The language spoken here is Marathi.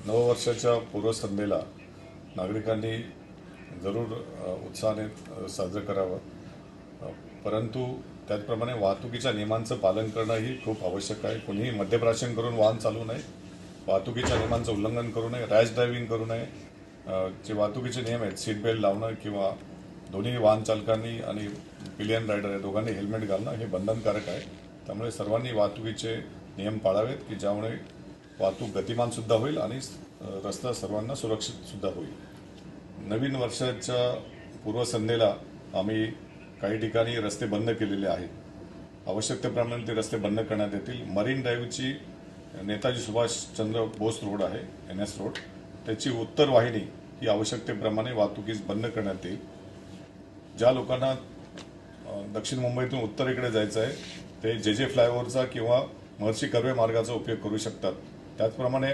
नववर्षाच्या पूर्वसंध्येला नागरिकांनी जरूर उत्साहाने साजरं करावं, परंतु त्याचप्रमाणे वाहतुकीच्या नियमांचं पालन करणं ही खूप आवश्यक आहे. कोणीही मद्यप्राशन करून वाहन चालवू नये, वाहतुकीच्या नियमांचं उल्लंघन करू नये, रॅश ड्रायव्हिंग करू नये. जे वाहतुकीचे नियम आहेत, सीट बेल्ट लावणं किंवा दोन्ही वाहन चालकांनी आणि पिलियन रायडर या दोघांनी हेल्मेट घालणं हे बंधनकारक आहे. त्यामुळे सर्वांनी वाहतुकीचे नियम पाळावेत की ज्यामुळे वाहतूक गतिमान सुद्धा होईल आणि रस्ता सर्वांना सुरक्षित सुद्धा होईल. नवीन वर्षाच्या पूर्वसंध्येला आम्ही काही ठिकाणी रस्ते बंद केलेले आहेत. आवश्यकतेप्रमाणे ते रस्ते बंद करण्यात येतील. मरीन ड्राईव्हची नेताजी सुभाषचंद्र बोस रोड आहे, NS रोड, त्याची उत्तर वाहिनी ही आवश्यकतेप्रमाणे वाहतुकीस बंद करण्यात येईल. ज्या लोकांना दक्षिण मुंबईतून उत्तरेकडे जायचं आहे ते JJ फ्लायओव्हरचा किंवा महर्षी कर्वे मार्गाचा उपयोग करू शकतात. त्याचप्रमाणे